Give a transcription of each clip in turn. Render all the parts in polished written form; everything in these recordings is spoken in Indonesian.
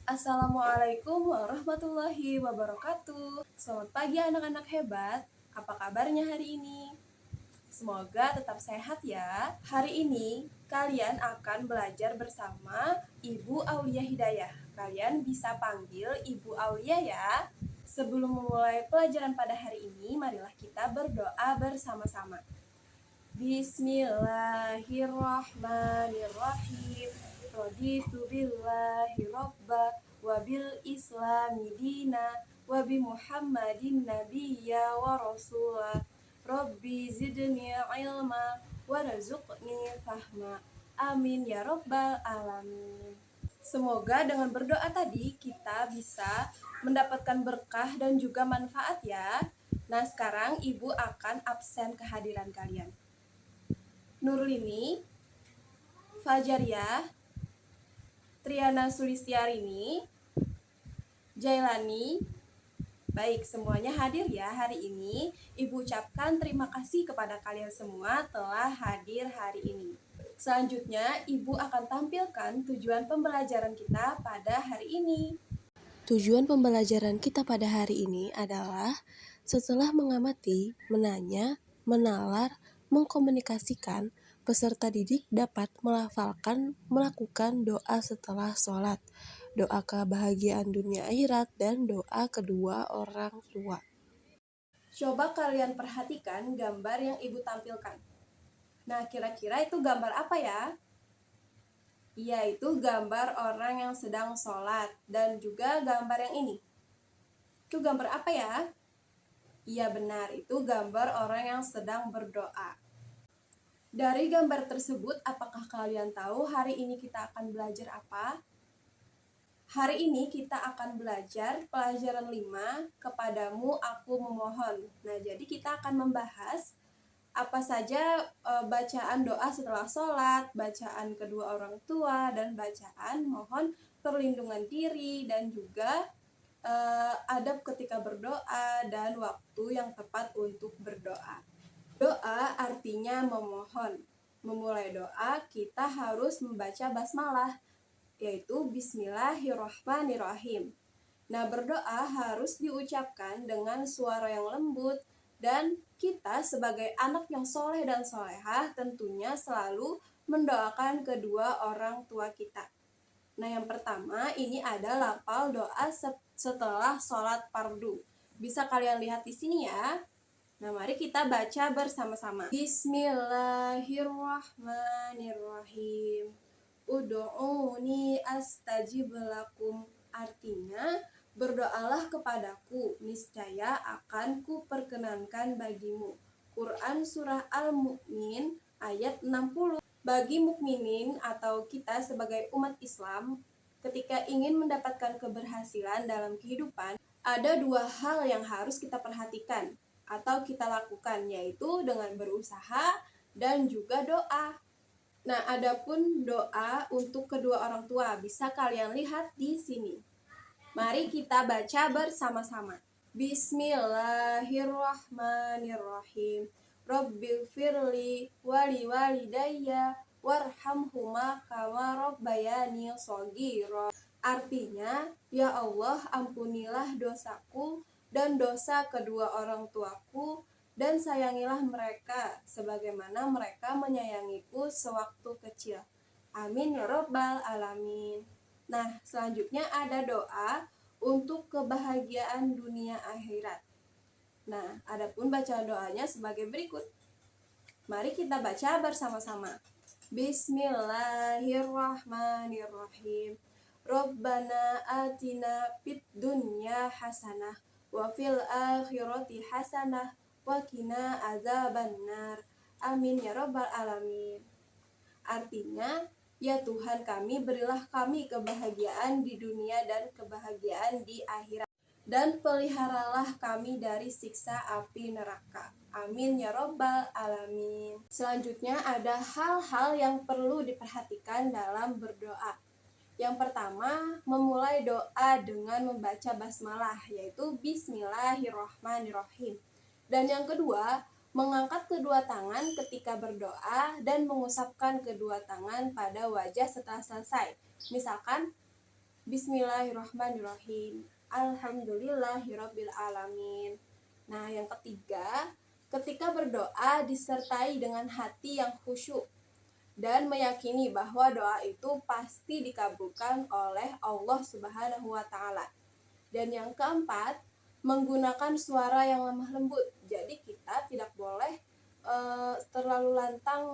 Assalamualaikum warahmatullahi wabarakatuh. Selamat pagi anak-anak hebat. Apa kabarnya hari ini? Semoga tetap sehat ya. Hari ini kalian akan belajar bersama Ibu Aulia Hidayah. Kalian bisa panggil Ibu Aulia ya. Sebelum memulai pelajaran pada hari ini, marilah kita berdoa bersama-sama. Bismillahirrahmanirrahim. Raditu billahi robba wa bil islami dina wa bi muhammadin nabiyya wa rasula. Rabbi zidni ilma wa razuqni fahma. Amin ya rabbal alamin. Semoga dengan berdoa tadi kita bisa mendapatkan berkah dan juga manfaat ya. Nah, sekarang Ibu akan absen kehadiran kalian. Nurlini, Fajaria, Triana Sulistiarini, Jailani. Baik, semuanya hadir ya hari ini. Ibu ucapkan terima kasih kepada kalian semua telah hadir hari ini. Selanjutnya, Ibu akan tampilkan tujuan pembelajaran kita pada hari ini. Tujuan pembelajaran kita pada hari ini adalah setelah mengamati, menanya, menalar, mengkomunikasikan, peserta didik dapat melafalkan, melakukan doa setelah sholat, doa kebahagiaan dunia akhirat, dan doa kedua orang tua. Coba kalian perhatikan gambar yang Ibu tampilkan. Nah, kira-kira itu gambar apa ya? Yaitu gambar orang yang sedang sholat dan juga gambar yang ini. Itu gambar apa ya? Iya benar, itu gambar orang yang sedang berdoa. Dari gambar tersebut, apakah kalian tahu hari ini kita akan belajar apa? Hari ini kita akan belajar pelajaran 5, Kepadamu Aku Memohon. Nah, jadi kita akan membahas apa saja bacaan doa setelah sholat, bacaan kedua orang tua, dan bacaan mohon perlindungan diri, dan juga adab ketika berdoa dan waktu yang tepat untuk berdoa. Doa artinya memohon. Memulai doa kita harus membaca basmalah, yaitu Bismillahirrahmanirrahim. Nah, berdoa harus diucapkan dengan suara yang lembut, dan kita sebagai anak yang soleh dan solehah tentunya selalu mendoakan kedua orang tua kita. Nah, yang pertama ini ada lafal doa setelah sholat fardu. Bisa kalian lihat di sini ya. Nah, mari kita baca bersama-sama. Bismillahirrahmanirrahim. Ud'uni astajib lakum. Artinya, berdoalah kepadaku, niscaya akan kuperkenankan bagimu. Quran Surah Al-Mu'min ayat 60. Bagi mukminin atau kita sebagai umat Islam, ketika ingin mendapatkan keberhasilan dalam kehidupan, ada dua hal yang harus kita perhatikan atau kita lakukan, yaitu dengan berusaha dan juga doa. Nah, adapun doa untuk kedua orang tua bisa kalian lihat di sini. Mari kita baca bersama-sama. Bismillahirrahmanirrahim. Rabbighfirli wali walidayya warhamhuma kama rabbayani shaghira. Artinya, ya Allah, ampunilah dosaku dan dosa kedua orang tuaku, dan sayangilah mereka sebagaimana mereka menyayangiku sewaktu kecil. Amin ya rabbal alamin. Nah, selanjutnya ada doa untuk kebahagiaan dunia akhirat. Nah, adapun bacaan doanya sebagai berikut. Mari kita baca bersama-sama. Bismillahirrahmanirrahim. Rabbana atina fid dunya hasanah wa fil akhirati hasanah wa qina adzabannar. Amin ya rabbal alamin. Artinya, ya Tuhan kami, berilah kami kebahagiaan di dunia dan kebahagiaan di akhirat, dan peliharalah kami dari siksa api neraka. Amin ya robbal alamin. Selanjutnya ada hal-hal yang perlu diperhatikan dalam berdoa. Yang pertama, memulai doa dengan membaca basmalah, yaitu Bismillahirrahmanirrahim. Dan yang kedua, mengangkat kedua tangan ketika berdoa dan mengusapkan kedua tangan pada wajah setelah selesai. Misalkan, Bismillahirrahmanirrahim. Alhamdulillahirabbil alamin. Nah, yang ketiga, ketika berdoa disertai dengan hati yang khusyuk dan meyakini bahwa doa itu pasti dikabulkan oleh Allah Subhanahu wa taala. Dan yang keempat, menggunakan suara yang lemah lembut. Jadi kita tidak boleh terlalu lantang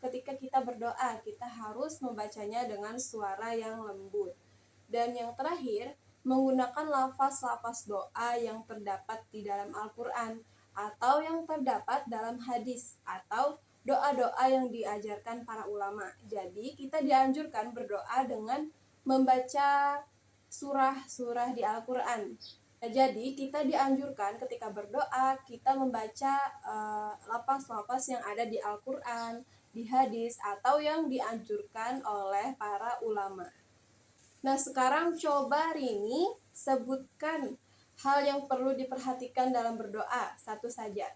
ketika kita berdoa. Kita harus membacanya dengan suara yang lembut. Dan yang terakhir, menggunakan lafaz-lafaz doa yang terdapat di dalam Al-Qur'an atau yang terdapat dalam hadis atau doa-doa yang diajarkan para ulama. Jadi kita dianjurkan berdoa dengan membaca surah-surah di Al-Qur'an. Nah, jadi kita dianjurkan ketika berdoa kita membaca lafaz-lafaz yang ada di Al-Qur'an, di hadis atau yang dianjurkan oleh para ulama. Nah, sekarang coba Rini sebutkan hal yang perlu diperhatikan dalam berdoa, satu saja.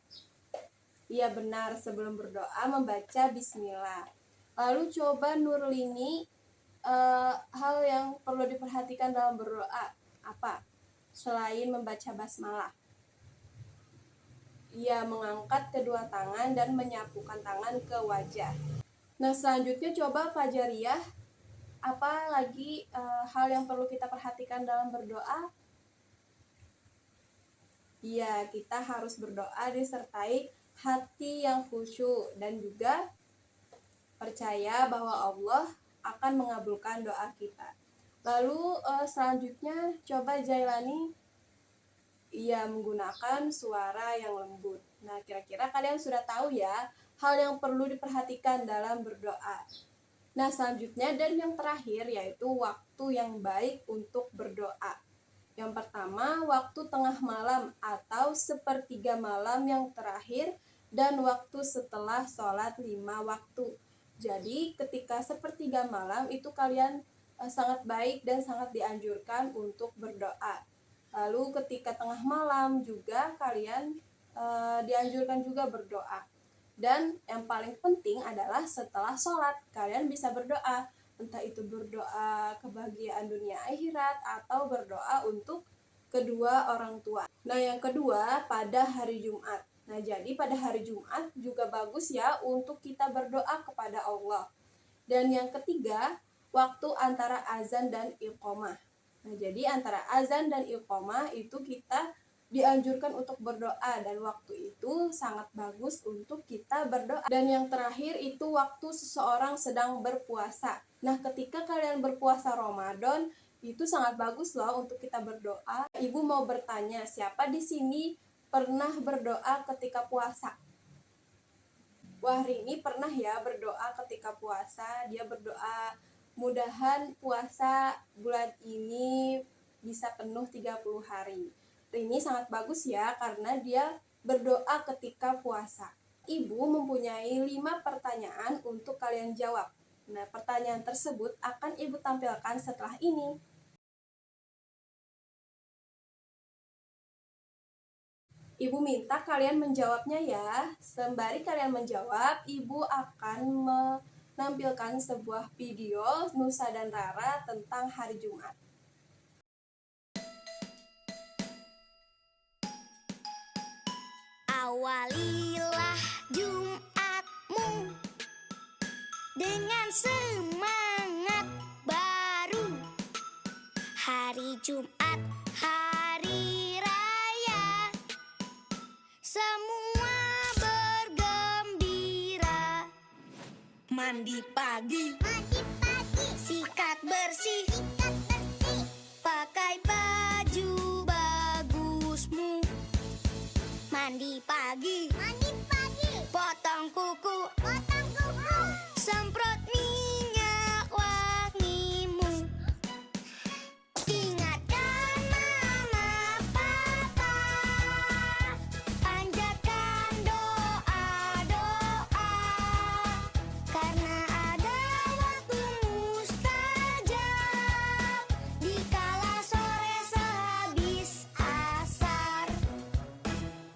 Iya benar, sebelum berdoa membaca bismillah. Lalu coba Nurlini, hal yang perlu diperhatikan dalam berdoa apa? Selain membaca basmalah. Ia mengangkat kedua tangan dan menyapukan tangan ke wajah. Nah, selanjutnya coba Fajariyah, apa lagi hal yang perlu kita perhatikan dalam berdoa? Iya, kita harus berdoa disertai hati yang khusyuk dan juga percaya bahwa Allah akan mengabulkan doa kita. Lalu selanjutnya coba Jailani, ia menggunakan suara yang lembut. Nah, kira-kira kalian sudah tahu ya hal yang perlu diperhatikan dalam berdoa. Nah, selanjutnya dan yang terakhir yaitu waktu yang baik untuk berdoa. Yang pertama, waktu tengah malam atau sepertiga malam yang terakhir dan waktu setelah sholat 5 waktu. Jadi ketika sepertiga malam itu kalian sangat baik dan sangat dianjurkan untuk berdoa. Lalu ketika tengah malam juga kalian dianjurkan juga berdoa. Dan yang paling penting adalah setelah sholat kalian bisa berdoa. Entah itu berdoa kebahagiaan dunia akhirat atau berdoa untuk kedua orang tua. Nah, yang kedua pada hari Jumat. Nah, jadi pada hari Jumat juga bagus ya untuk kita berdoa kepada Allah. Dan yang ketiga, waktu antara azan dan iqamah. Nah, jadi antara azan dan iqamah itu kita dianjurkan untuk berdoa dan waktu itu sangat bagus untuk kita berdoa. Dan yang terakhir itu waktu seseorang sedang berpuasa. Nah, ketika kalian berpuasa Ramadan itu sangat bagus loh untuk kita berdoa. Ibu mau bertanya, siapa di sini pernah berdoa ketika puasa? Wah, Rini pernah ya berdoa ketika puasa. Dia berdoa mudahan puasa bulan ini bisa penuh 30 hari. Ini sangat bagus ya karena dia berdoa ketika puasa. Ibu mempunyai 5 pertanyaan untuk kalian jawab. Nah, pertanyaan tersebut akan Ibu tampilkan setelah ini. Ibu minta kalian menjawabnya ya. Sembari kalian menjawab, Ibu akan menampilkan sebuah video Nusa dan Rara tentang hari Jumat. Awalilah Jumatmu dengan semangat baru. Hari Jumat, hari raya, semua bergembira. Mandi pagi, sikat bersih, pakai baju bagusmu. Mandi pagi, potong kuku, semprot minyak wangimu. Ingatkan mama papa, panjatkan doa-doa, karena ada waktu mustajab dikala sore sehabis asar.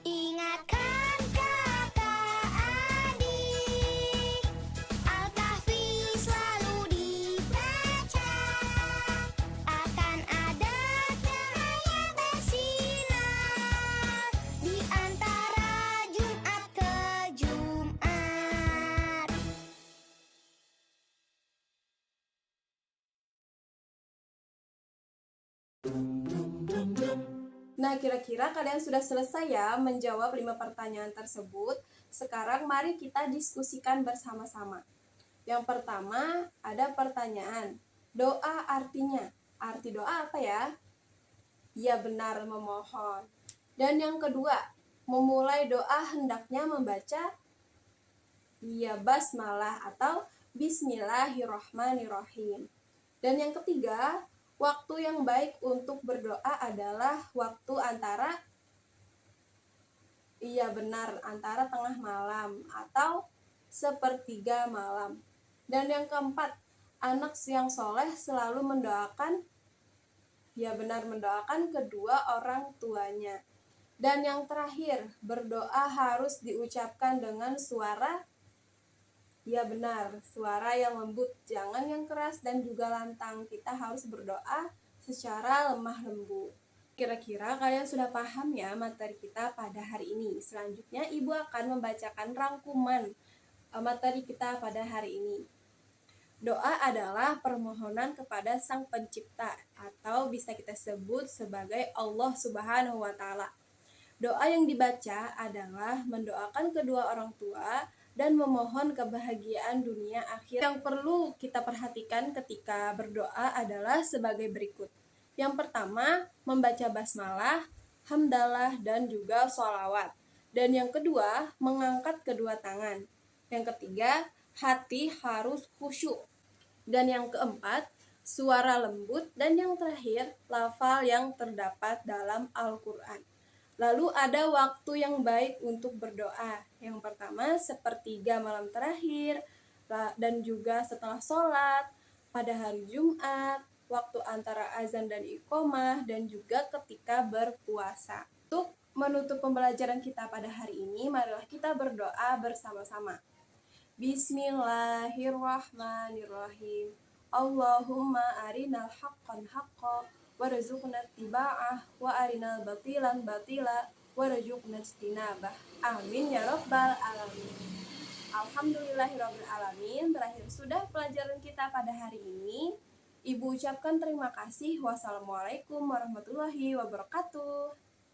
Ingatkan kakak adik, Nah, kira-kira kalian sudah selesai ya menjawab 5 pertanyaan tersebut. Sekarang mari kita diskusikan bersama-sama. Yang pertama, ada pertanyaan. Doa artinya. Arti doa apa ya? Ya benar, memohon. Dan yang kedua, memulai doa hendaknya membaca ya basmalah atau bismillahirrahmanirrahim. Dan yang ketiga, waktu yang baik untuk berdoa adalah waktu antara iya benar, antara tengah malam atau sepertiga malam. Dan yang keempat, anak yang soleh selalu mendoakan ya benar, mendoakan kedua orang tuanya. Dan yang terakhir, berdoa harus diucapkan dengan suara ya benar, suara yang lembut, jangan yang keras dan juga lantang. Kita harus berdoa secara lemah lembut. Kira-kira kalian sudah paham ya materi kita pada hari ini. Selanjutnya Ibu akan membacakan rangkuman materi kita pada hari ini. Doa adalah permohonan kepada Sang Pencipta atau bisa kita sebut sebagai Allah Subhanahu wa Ta'ala. Doa yang dibaca adalah mendoakan kedua orang tua dan memohon kebahagiaan dunia akhir. Yang perlu kita perhatikan ketika berdoa adalah sebagai berikut. Yang pertama, membaca basmalah, hamdalah, dan juga sholawat. Dan yang kedua, mengangkat kedua tangan. Yang ketiga, hati harus khusyuk. Dan yang keempat, suara lembut. Dan yang terakhir, lafal yang terdapat dalam Al-Quran. Lalu ada waktu yang baik untuk berdoa. Yang pertama, sepertiga malam terakhir, dan juga setelah sholat, pada hari Jumat, waktu antara azan dan iqomah, dan juga ketika berpuasa. Untuk menutup pembelajaran kita pada hari ini, marilah kita berdoa bersama-sama. Bismillahirrahmanirrahim. Allahumma arinal haqqan haqqa warzuqna ittiba'ah wa arinal batilan batila warzuqna ijtinabah. Amin ya rabbal alamin. Alhamdulillahirabbil alamin. Berakhir sudah pelajaran kita pada hari ini. Ibu ucapkan terima kasih. Wassalamualaikum warahmatullahi wabarakatuh.